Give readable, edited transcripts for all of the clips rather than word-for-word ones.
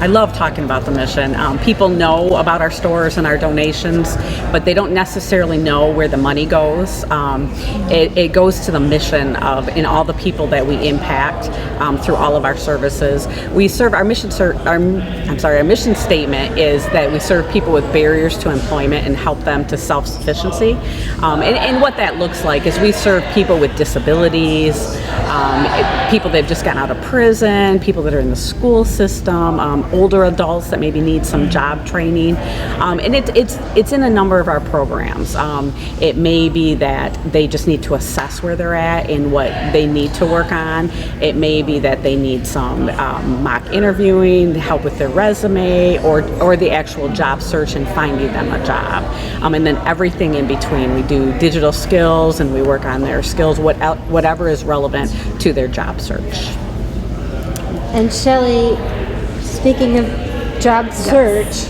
I love talking about the mission. People know about our stores and our donations, but they don't necessarily know where the money goes. It goes to the mission of in all the people that we impact through all of our services. We serve our mission. Our mission statement is that we serve people with barriers to employment and help them to self-sufficiency. And what that looks like is we serve people with disabilities, people that have just gotten out of prison, people that are in the school system, older adults that maybe need some job training, and it's in a number of our programs. It may be that they just need to assess where they're at and what they need to work on. It may be that they need some mock interviewing, help with their resume, or the actual job search and finding them a job. And then everything in between. We do digital skills and we work on their skills, whatever is relevant to their job search. And Shelley, speaking of job search,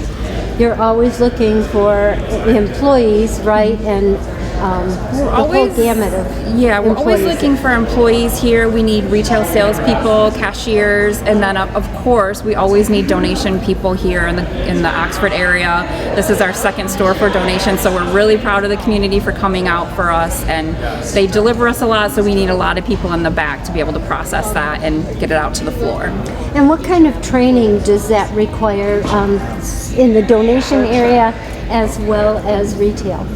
you're always looking for employees, right? And the whole gamut of we're always looking for employees here. We need retail salespeople, cashiers, and then of course we always need donation people here in the Oxford area. This is our second store for donations, so we're really proud of the community for coming out for us, and they deliver us a lot, so we need a lot of people in the back to be able to process that and get it out to the floor. And what kind of training does that require in the donation area as well as retail?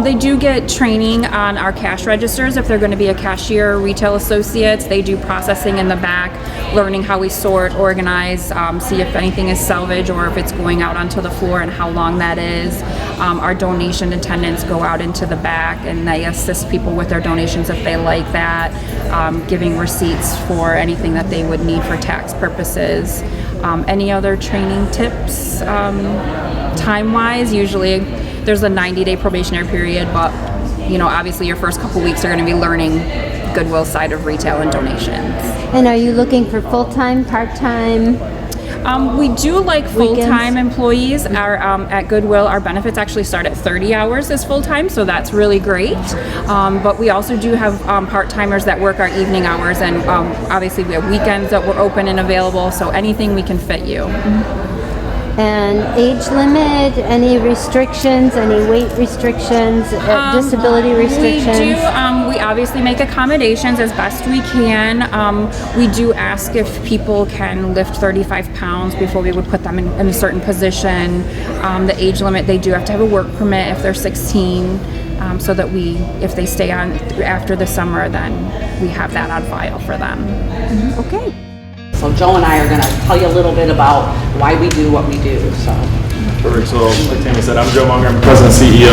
They do get training on our cash registers if they're going to be a cashier or retail associates. They do processing in the back, learning how we sort, organize, see if anything is salvage or if it's going out onto the floor and how long that is. Our donation attendants go out into the back and they assist people with their donations if they like that, giving receipts for anything that they would need for tax purposes. Any other training tips? Time-wise, usually there's a 90-day probationary period, but obviously your first couple weeks are going to be learning Goodwill side of retail and donations. And are you looking for full-time, part-time? We do like full-time employees. At Goodwill, our benefits actually start at 30 hours as full-time, so that's really great. But we also do have part-timers that work our evening hours, and obviously we have weekends that we're open and available, so anything we can fit you. And age limit, any restrictions, any weight restrictions, disability restrictions? We do. We obviously make accommodations as best we can. We do ask if people can lift 35 pounds before we would put them in a certain position. The age limit, they do have to have a work permit if they're 16, so that if they stay on after the summer, then we have that on file for them. Mm-hmm. Okay. So Joe and I are going to tell you a little bit about why we do what we do. Perfect. So like Tammy said, I'm Joe Munger. I'm President and CEO.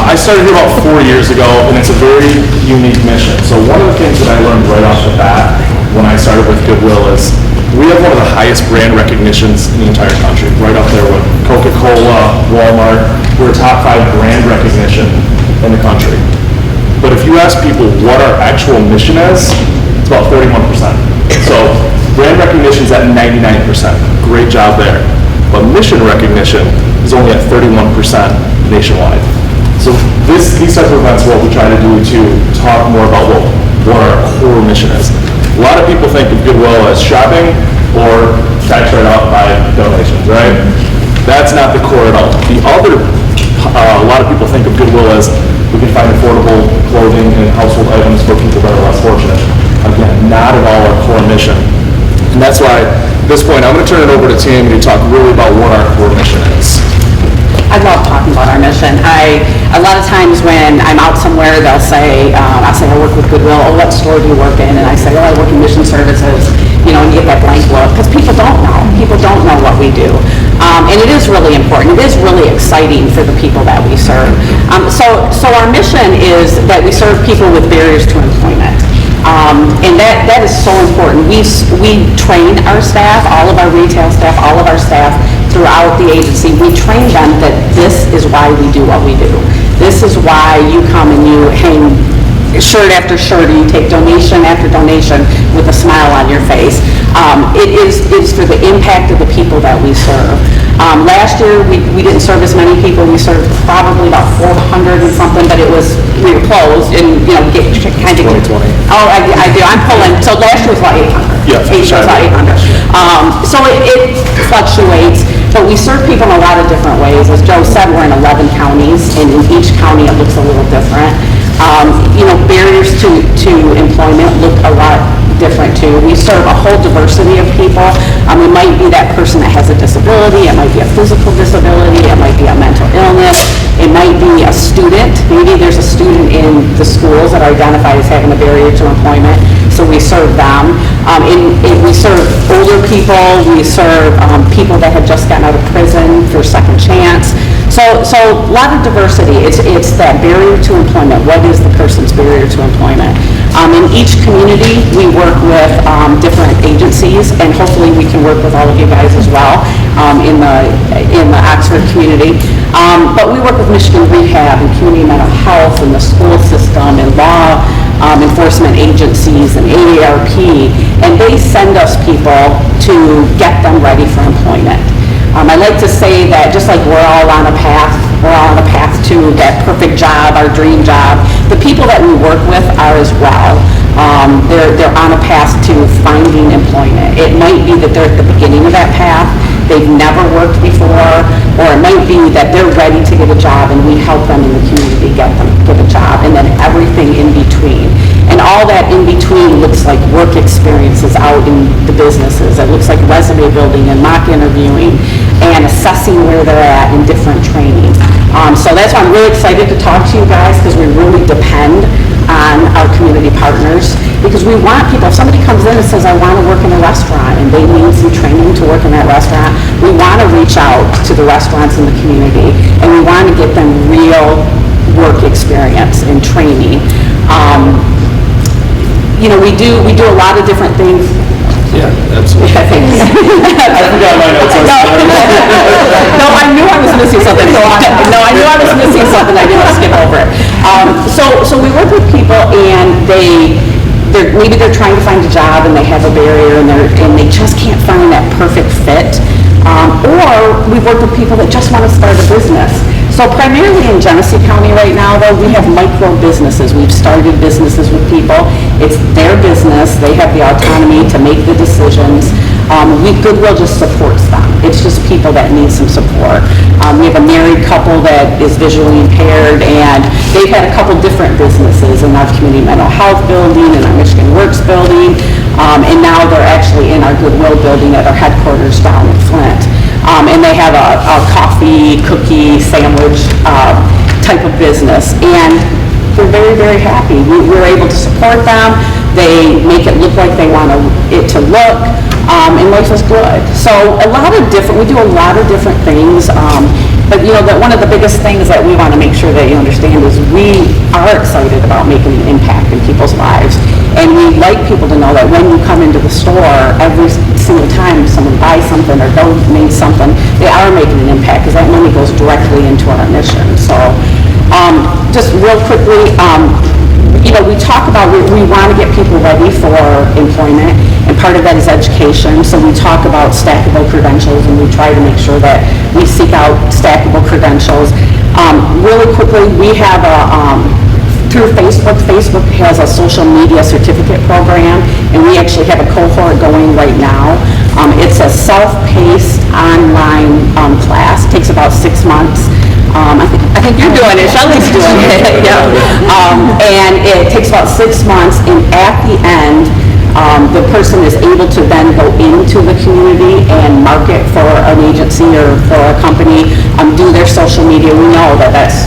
I started here about 4 years ago, and it's a very unique mission. So one of the things that I learned right off the bat when I started with Goodwill is we have one of the highest brand recognitions in the entire country, right up there with Coca-Cola, Walmart. We're a top 5 brand recognition in the country. But if you ask people what our actual mission is, it's about 31%. So brand recognition is at 99%. Great job there. But mission recognition is only at 31% nationwide. So these types of events, what we try to do to talk more about what our core mission is. A lot of people think of Goodwill as shopping or tax write-off by donations, right? That's not the core at all. A lot of people think of Goodwill as we can find affordable clothing and household items for people that are less fortunate. Again, not at all our core mission. And that's why at this point I'm going to turn it over to Tammy to talk really about what our core mission is. I love talking about our mission. A lot of times when I'm out somewhere, I'll say I work with Goodwill. Oh, what store do you work in? And I say, I work in mission services. And you get that blank look because people don't know. People don't know what we do, and it is really important. It is really exciting for the people that we serve. So our mission is that we serve people with barriers to employment. And that is so important. We train our staff, all of our retail staff, all of our staff throughout the agency. We train them that this is why we do what we do. This is why you come and you hang shirt after shirt, or you take donation after donation with a smile on your face. It is for the impact of the people that we serve. Last year we didn't serve as many people. We served probably about 400 and something, but we were closed and kind of. 2020. Oh, I do. I'm pulling. So last year was about 800. Yeah, 800. So it fluctuates, but we serve people in a lot of different ways. As Joe said, we're in 11 counties, and in each county it looks a little different. Barriers to employment look a lot different too. We serve a whole diversity of people. It might be that person that has a disability, it might be a physical disability, it might be a mental illness, it might be a student. Maybe there's a student in the schools that are identified as having a barrier to employment, so we serve them. We serve older people, we serve people that have just gotten out of prison for second chance. So a lot of diversity. It's that barrier to employment. What is the person's barrier to employment? In each community, we work with different agencies, and hopefully we can work with all of you guys as well in the Oxford community. But we work with Michigan Rehab and community mental health and the school system and law enforcement agencies and AARP, and they send us people to get them ready for employment. I like to say that just like we're all on a path to that perfect job, our dream job, the people that we work with are as well. They're on a path to finding employment. It might be that they're at the beginning of that path, they've never worked before, or it might be that they're ready to get a job and we help them in the community get a job, and then everything in between. And all that in between looks like work experiences out in the businesses. It looks like resume building and mock interviewing and assessing where they're at in different training. So that's why I'm really excited to talk to you guys, because we really depend on our community partners, because we want people, if somebody comes in and says, I want to work in a restaurant, and they need some training to work in that restaurant, we want to reach out to the restaurants in the community, and we want to get them real work experience and training. We do a lot of different things. Yeah, absolutely. I forgot my notes. No, I knew I was missing something. No, I knew I was missing something. I didn't skip over it. So we work with people, and maybe they're trying to find a job and they have a barrier, and they just can't find that perfect fit. Or we've worked with people that just want to start a business. So primarily in Genesee County right now, though, we have micro businesses. We've started businesses with people. It's their business. They have the autonomy to make the decisions. Goodwill just supports them. It's just people that need some support. We have a married couple that is visually impaired, and they've had a couple different businesses in our community mental health building and our Michigan Works building, and now they're actually in our Goodwill building at our headquarters down in Flint. And they have a coffee, cookie, sandwich type of business, and they're very, very happy. We're able to support them. They make it look like they want it to look, and life is good. So we do a lot of different things, but one of the biggest things that we want to make sure that you understand is we are excited about making an impact in people's lives, and we like people to know that when you come into the store, every single time someone buys something or donates something, they are making an impact, because that money goes directly into our mission. So just real quickly, we talk about, we want to get people ready for employment, and part of that is education. So we talk about stackable credentials, and we try to make sure that we seek out stackable credentials. Really quickly, we have through Facebook. Facebook has a social media certificate program, and we actually have a cohort going right now. It's a self-paced online class. It takes about 6 months. I think you're doing it. Shelley's doing it. Yeah. And it takes about 6 months, and at the end, the person is able to then go into the community and market for an agency or for a company, do their social media. We know that that's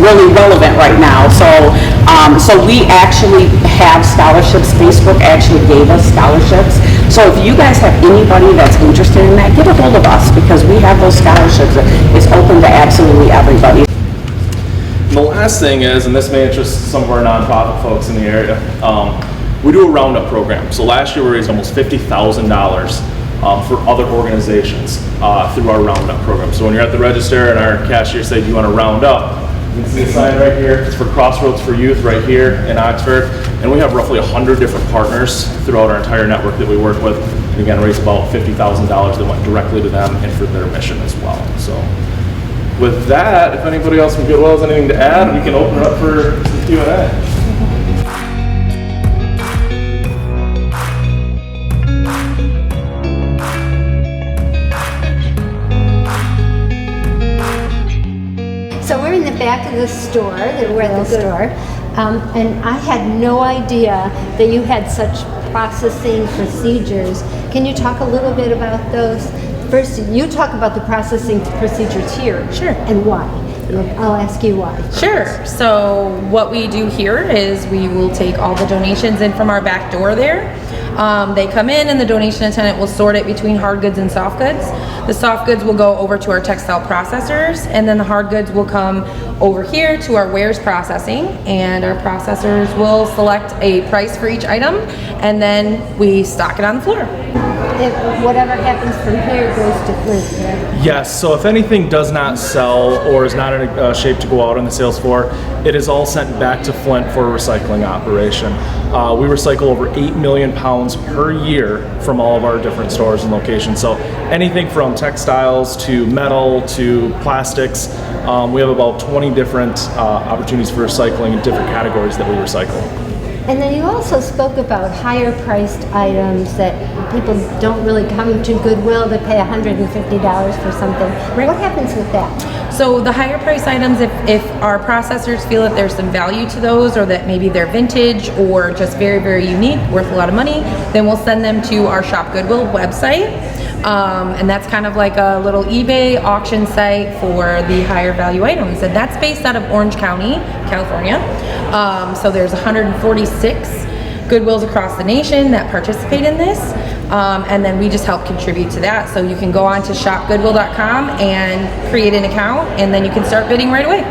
really relevant right now. So we actually have scholarships. Facebook actually gave us scholarships. So if you guys have anybody that's interested in that, get a hold of us, because we have those scholarships. It's open to absolutely everybody. The last thing is, and this may interest some of our nonprofit folks in the area, we do a roundup program. So last year we raised almost $50,000 for other organizations through our roundup program. So when you're at the register and our cashier say, do you want to round up? You can see the sign right here. It's for Crossroads for Youth right here in Oxford. And we have roughly 100 different partners throughout our entire network that we work with. And again, raised about $50,000 that went directly to them and for their mission as well. So with that, if anybody else from Goodwill has anything to add, we can open it up for some Q&A. the store, the Goodwill store, and I had no idea that you had such processing procedures. Can you talk a little bit about those? First, you talk about the processing procedures here. Sure. And why. I'll ask you why. Sure. So what we do here is we will take all the donations in from our back door there. They come in and the donation attendant will sort it between hard goods and soft goods. The soft goods will go over to our textile processors, and then the hard goods will come over here to our wares processing, and our processors will select a price for each item, and then we stock it on the floor. If whatever happens from here goes to Flint. Yes, so if anything does not sell or is not in a shape to go out on the sales floor, it is all sent back to Flint for a recycling operation. We recycle over 8 million pounds per year from all of our different stores and locations. So anything from textiles to metal to plastics, we have about 20 different opportunities for recycling in different categories that we recycle. And then you also spoke about higher priced items that people don't really come to Goodwill to pay $150 for something. Right. What happens with that? So the higher price items, if our processors feel that there's some value to those, or that maybe they're vintage or just very, very unique, worth a lot of money, then we'll send them to our Shop Goodwill website. And that's kind of like a little eBay auction site for the higher value items. And that's based out of Orange County, California. So there's 146 Goodwills across the nation that participate in this. And then we just help contribute to that. So you can go on to shopgoodwill.com and create an account, and then you can start bidding right away.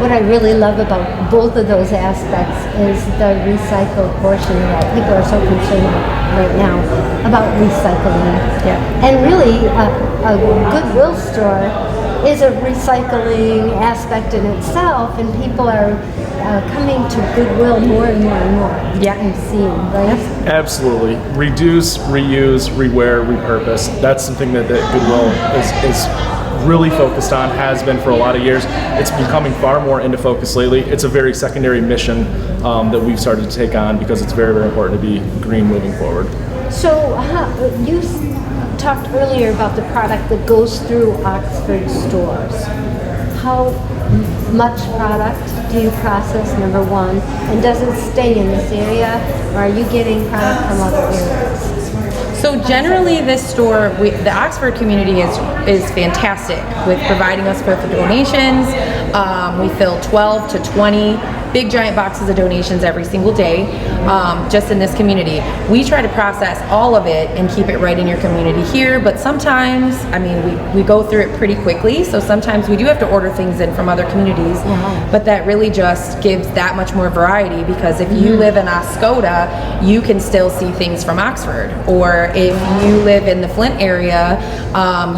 What I really love about both of those aspects is the recycled portion of that. People are so concerned right now about recycling. Yeah. And really, a Goodwill store is a recycling aspect in itself, and people are coming to Goodwill more and more and more. Yeah. I'm seeing, right? Absolutely. Reduce, reuse, rewear, repurpose. That's something that Goodwill is really focused on, has been for a lot of years. It's becoming far more into focus lately. It's a very secondary mission that we've started to take on because it's very, very important to be green moving forward. So you talked earlier about the product that goes through Oxford stores. How much product do you process, number one, and does it stay in this area, or are you getting product from other areas? So generally this store, the Oxford community is fantastic with providing us with the donations. We fill 12 to 20 big giant boxes of donations every single day, just in this community. We try to process all of it and keep it right in your community here, but sometimes, I mean, we go through it pretty quickly, so sometimes we do have to order things in from other communities, but that really just gives that much more variety, because if you live in Oscoda, you can still see things from Oxford, or if you live in the Flint area,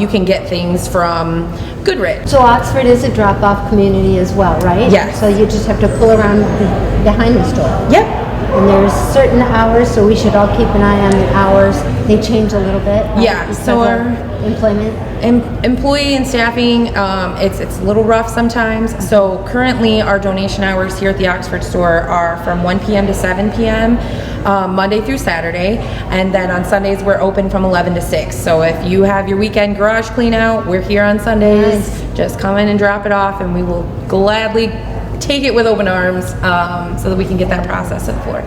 you can get things from Goodrich. So Oxford is a drop-off community as well, right? Yes. So you just have to pull around behind the store. Yep. And there's certain hours, so we should all keep an eye on the hours. They change a little bit. Yeah, because so of our employment. Employee and staffing, it's a little rough sometimes. So currently our donation hours here at the Oxford store are from 1 p.m. to 7 p.m. Monday through Saturday, and then on Sundays we're open from 11 to 6. So if you have your weekend garage clean out, we're here on Sundays. Nice. Just come in and drop it off, and we will gladly take it with open arms, so that we can get that process to the floor.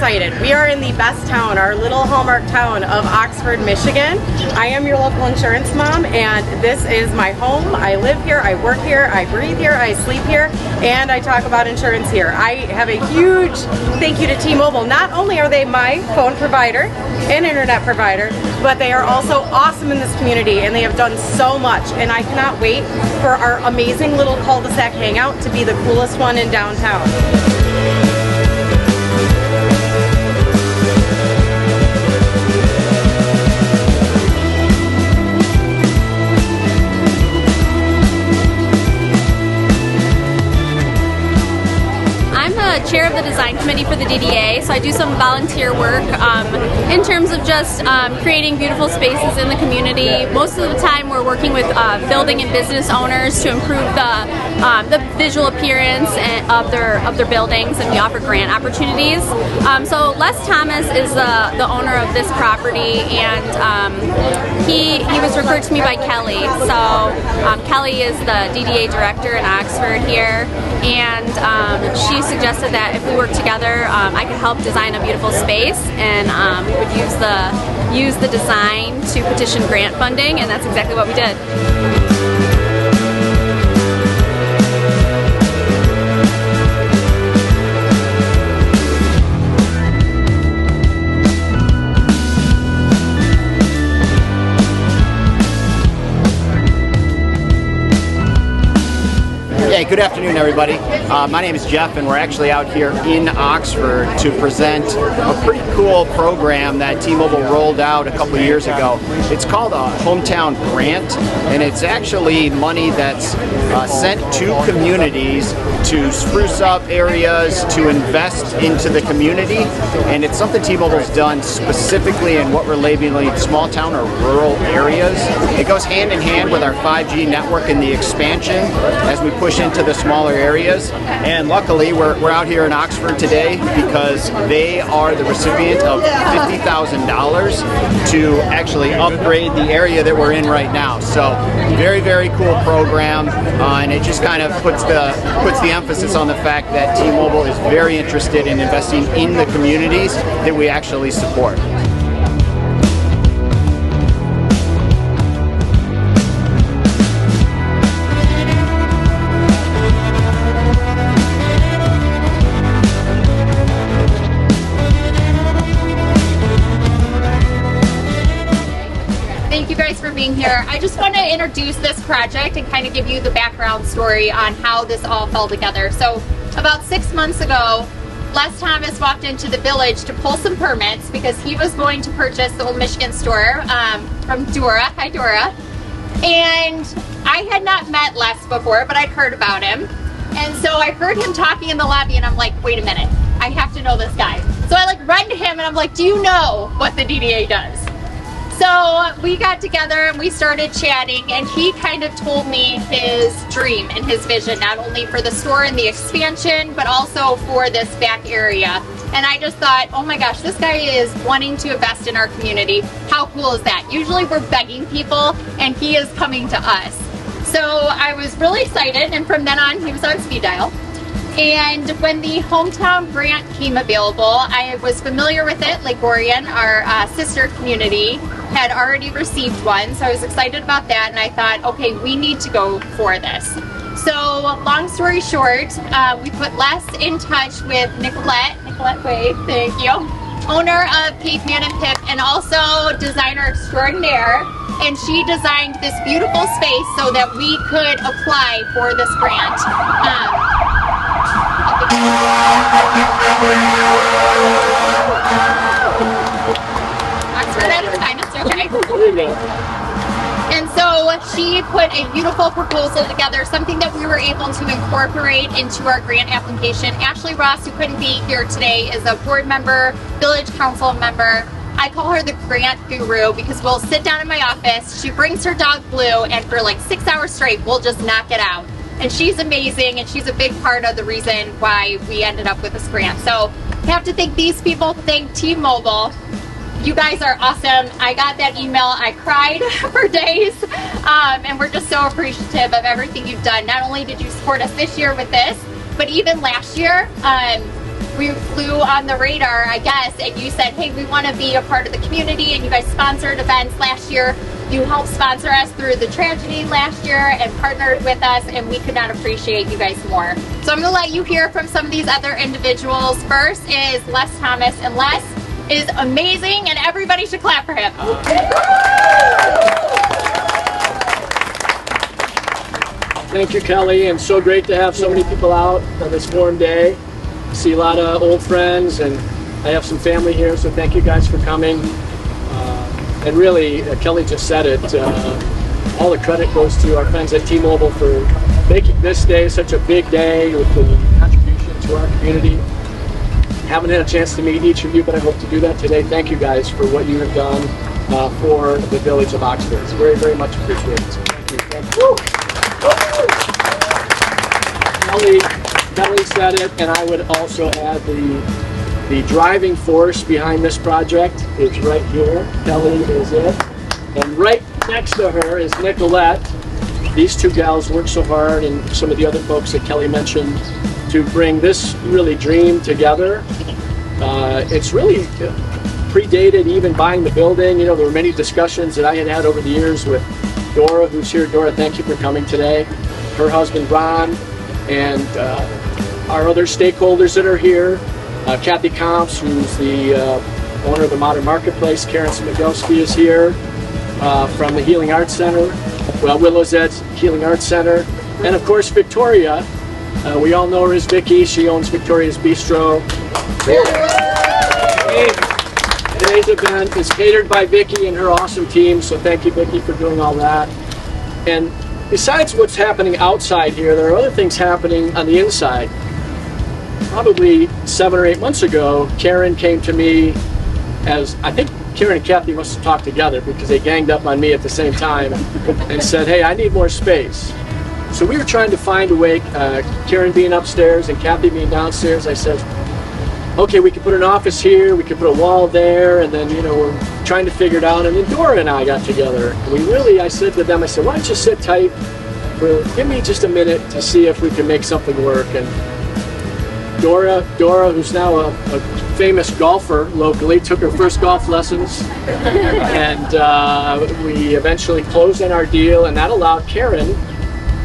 excited. We are in the best town, our little hallmark town of Oxford, Michigan. I am your local insurance mom, and this is my home. I live here, I work here, I breathe here, I sleep here, and I talk about insurance here. I have a huge thank you to T-Mobile. Not only are they my phone provider and internet provider, but they are also awesome in this community, and they have done so much, and I cannot wait for our amazing little cul-de-sac hangout to be the coolest one in downtown. Chair of the design committee for the DDA, so I do some volunteer work in terms of just creating beautiful spaces in the community. Most of the time we're working with building and business owners to improve the visual appearance of their buildings, and we offer grant opportunities. So Les Thomas is the owner of this property, and he was referred to me by Kelly. So Kelly is the DDA director in Oxford here, and she suggested that if we work together, I could help design a beautiful space, and we would use the design to petition grant funding, and that's exactly what we did. Hey, good afternoon, everybody. My name is Jeff, and we're actually out here in Oxford to present a pretty cool program that T-Mobile rolled out a couple of years ago. It's called a Hometown Grant, and it's actually money that's sent to communities to spruce up areas, to invest into the community, and it's something T-Mobile's done specifically in what we're labeling small town or rural areas. It goes hand in hand with our 5G network and the expansion as we push into the smaller areas, and luckily we're out here in Oxford today because they are the recipient of $50,000 to actually upgrade the area that we're in right now. So very, very cool program, and it just kind of puts the emphasis on the fact that T-Mobile is very interested in investing in the communities that we actually support. Thank you guys for being here. I just want to introduce this project and kind of give you the background story on how this all fell together. So about 6 months ago, Les Thomas walked into the village to pull some permits because he was going to purchase the Old Michigan store from Dora. Hi, Dora. And I had not met Les before, but I'd heard about him. And so I heard him talking in the lobby, and I'm like, wait a minute, I have to know this guy. So I run to him and I'm like, do you know what the DDA does? So we got together and we started chatting, and he kind of told me his dream and his vision, not only for the store and the expansion, but also for this back area. And I just thought, oh my gosh, this guy is wanting to invest in our community. How cool is that? Usually we're begging people, and he is coming to us. So I was really excited, and from then on, he was on speed dial. And when the Hometown Grant came available, I was familiar with it. Lake Orion, our sister community, had already received one, so I was excited about that, and I thought, okay, we need to go for this. So long story short, we put Les in touch with Nicolette Wade, thank you, owner of Caveman and Pip, and also designer extraordinaire, and she designed this beautiful space so that we could apply for this grant. Oxford at its finest, okay. And so she put a beautiful proposal together, something that we were able to incorporate into our grant application. Ashley Ross, who couldn't be here today, is a board member, village council member. I call her the grant guru because we'll sit down in my office, she brings her dog Blue, and for 6 hours straight, we'll just knock it out. And she's amazing, and she's a big part of the reason why we ended up with this grant. So I have to thank these people, thank T-Mobile. You guys are awesome. I got that email, I cried for days, and we're just so appreciative of everything you've done. Not only did you support us this year with this, but even last year, we flew on the radar, I guess, and you said, hey, we want to be a part of the community, and you guys sponsored events last year. You helped sponsor us through the tragedy last year and partnered with us, and we could not appreciate you guys more. So I'm going to let you hear from some of these other individuals. First is Les Thomas, and Les is amazing, and everybody should clap for him. Thank you, Kelly, and so great to have so many people out on this warm day. See a lot of old friends, and I have some family here, so thank you guys for coming. And really, Kelly just said it, all the credit goes to our friends at T-Mobile for making this day such a big day with the contribution to our community. Haven't had a chance to meet each of you, but I hope to do that today. Thank you guys for what you have done for the village of Oxford. It's very, very much appreciated. So thank you. Thank you. Kelly said it, and I would also add the driving force behind this project is right here. Kelly is it. And right next to her is Nicolette. These two gals work so hard, and some of the other folks that Kelly mentioned, to bring this really dream together. It's really predated even buying the building. You know, there were many discussions that I had over the years with Dora, who's here. Dora, thank you for coming today. Her husband, Ron, and our other stakeholders that are here. Kathy Comps, who's the owner of the Modern Marketplace. Karen Smigelsky is here from the Healing Arts Center. Willow's Edge Healing Arts Center. And of course, Victoria. We all know her as Vicky. She owns Victoria's Bistro. Today's event is catered by Vicky and her awesome team, so thank you, Vicky, for doing all that. And besides what's happening outside here, there are other things happening on the inside. Probably 7 or 8 months ago, Karen came to me as, I think Karen and Kathy must have talked together because they ganged up on me at the same time and said, hey, I need more space. So we were trying to find a way, Karen being upstairs and Kathy being downstairs. I said, okay, we could put an office here, we could put a wall there, and then, you know, we're trying to figure it out. And then Dora and I got together. I said to them, I said, why don't you sit tight? Well, give me just a minute to see if we can make something work. And Dora, who's now a famous golfer locally, took her first golf lessons, and we eventually closed on our deal, and that allowed Karen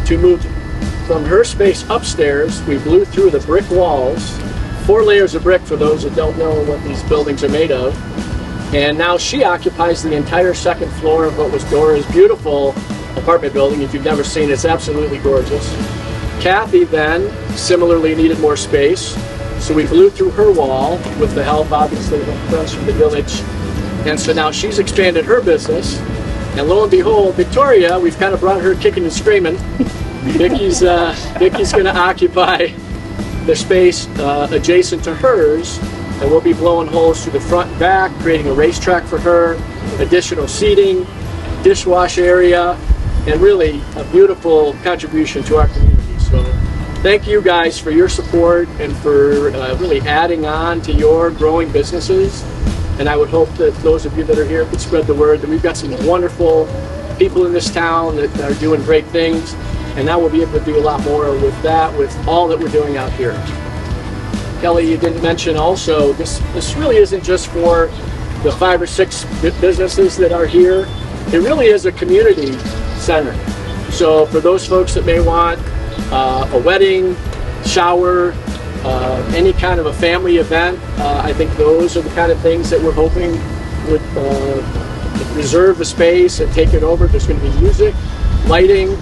to move from her space upstairs. We blew through the brick walls, 4 layers of brick for those that don't know what these buildings are made of, and now she occupies the entire second floor of what was Dora's beautiful apartment building. If you've never seen it, it's absolutely gorgeous. Kathy then similarly needed more space, so we blew through her wall with the help, obviously, of friends from the village. And so now she's expanded her business, and lo and behold, Victoria, we've kind of brought her kicking and screaming. Vicky's going to occupy the space adjacent to hers, and we'll be blowing holes through the front and back, creating a racetrack for her, additional seating, dishwash area, and really a beautiful contribution to our community. So thank you guys for your support and for really adding on to your growing businesses. And I would hope that those of you that are here could spread the word that we've got some wonderful people in this town that are doing great things. And now we'll be able to do a lot more with that, with all that we're doing out here. Kelly, you didn't mention also, this really isn't just for the 5 or 6 businesses that are here. It really is a community center. So for those folks that may want a wedding, shower, any kind of a family event, I think those are the kind of things that we're hoping would reserve the space and take it over. There's going to be music, lighting,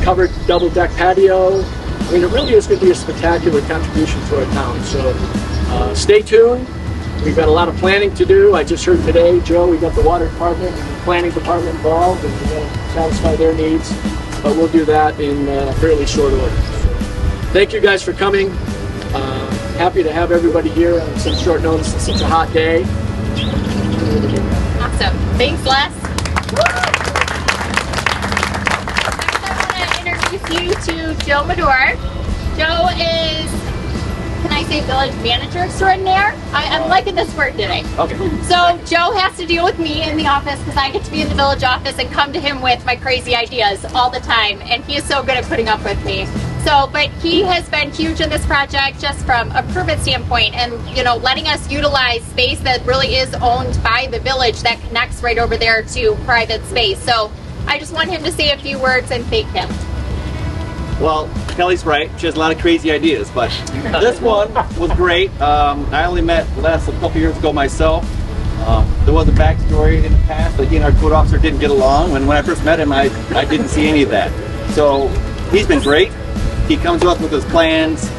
covered double-deck patio. I mean, it really is going to be a spectacular contribution to our town. So stay tuned. We've got a lot of planning to do. I just heard today, Joe, we got the water department and the planning department involved, and we're going to satisfy their needs. But we'll do that in fairly short order. Thank you guys for coming. Happy to have everybody here on some short notice. It's such a hot day. Awesome. Thanks, Les. Next, I want to introduce you to Joe Medor. Joe is, can I say, village manager extraordinaire? I'm liking this word today. Okay. So Joe has to deal with me in the office because I get to be in the village office and come to him with my crazy ideas all the time, and he is so good at putting up with me. So, but he has been huge in this project just from a permit standpoint and, you know, letting us utilize space that really is owned by the village that connects right over there to private space. So I just want him to say a few words and thank him. Well, Kelly's right. She has a lot of crazy ideas, but this one was great. I only met Les a couple years ago myself. There was a backstory in the past, but he and our code officer didn't get along. When I first met him, I didn't see any of that. So he's been great. He comes to us with his plans.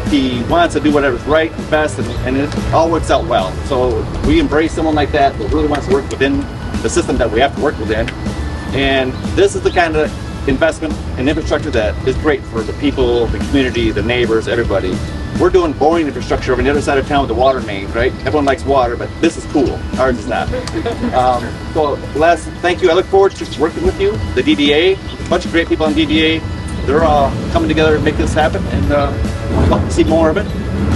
He wants to do whatever's right and best, and it all works out well. So we embrace someone like that that really wants to work within the system that we have to work within. And this is the kind of investment in infrastructure that is great for the people, the community, the neighbors, everybody. We're doing boring infrastructure over on the other side of town with the water main, right? Everyone likes water, but this is cool. Ours is not. So Les, thank you. I look forward to working with you. The DDA, a bunch of great people on DDA. They're all coming together to make this happen, and we hope to see more of it.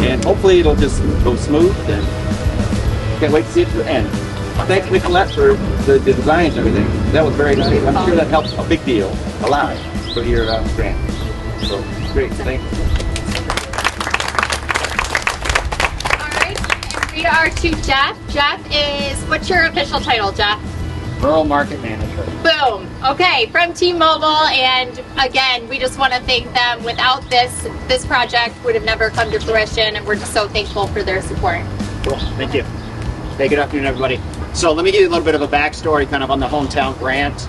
And hopefully it'll just go smooth, and can't wait to see it to the end. Thanks, Nicolette, for the designs and everything. That was very nice. I'm sure that helped a big deal, a lot, for your grant. So, great, thank you. All right, and we are to Jeff. Jeff is, what's your official title, Jeff? Rural Market Manager. Boom. Okay, from T-Mobile, and again, we just want to thank them. Without this project would have never come to fruition, and we're just so thankful for their support. Cool, thank you. Hey, good afternoon, everybody. So let me give you a little bit of a backstory kind of on the Hometown Grant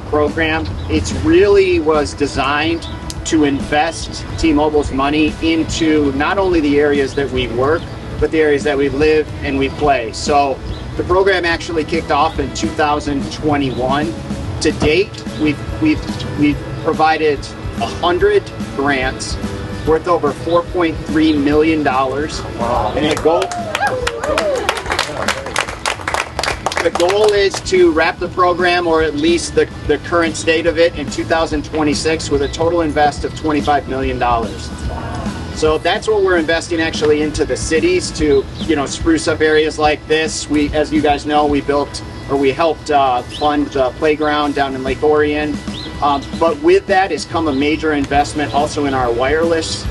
program. It really was designed to invest T-Mobile's money into not only the areas that we work, but the areas that we live and we play. So the program actually kicked off in 2021. To date, we've provided 100 grants worth over $4.3 million. Wow. And the goal is to wrap the program, or at least the current state of it, in 2026 with a total invest of $25 million. So that's what we're investing actually into the cities to, you know, spruce up areas like this. We, as you guys know, we helped fund the playground down in Lake Orion. But with that has come a major investment also in our wireless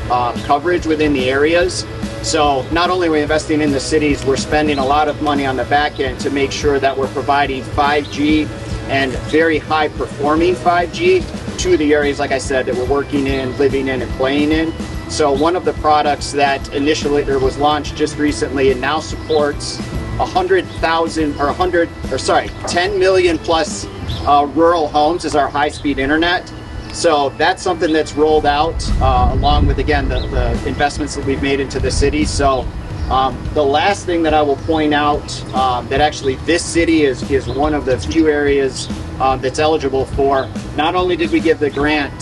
coverage within the areas. So not only are we investing in the cities, we're spending a lot of money on the back end to make sure that we're providing 5G and very high performing 5G to the areas, like I said, that we're working in, living in, and playing in. So one of the products that initially was launched just recently and now supports 10 million plus rural homes is our high-speed internet. So that's something that's rolled out along with, again, the investments that we've made into the city. So the last thing that I will point out, that actually this city is one of the few areas that's eligible for. Not only did we give the grant,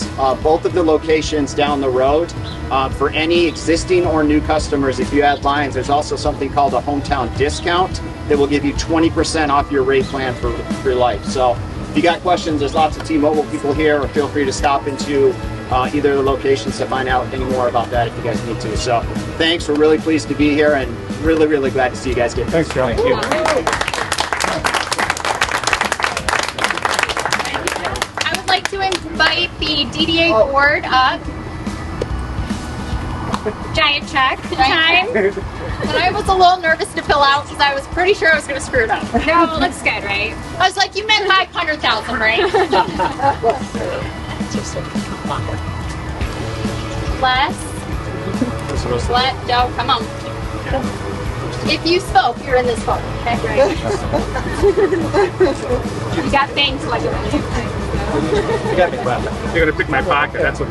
both of the locations down the road, for any existing or new customers, if you add lines, there's also something called a hometown discount that will give you 20% off your rate plan for life. So if you got questions, there's lots of T-Mobile people here, or feel free to stop into either of the locations to find out any more about that if you guys need to. So thanks, we're really pleased to be here and really, really glad to see you guys get Thanks, Charlie. Thank you. I would like to invite the DDA board up. Giant check time. And I was a little nervous to fill out because I was pretty sure I was going to screw it up. No, it looks good, right? I was like, you meant 500,000, right? Let Joe, come on. If you spoke, you're in this book. Okay, right? You got things like You got me, well, you're gonna pick my pocket. That's what.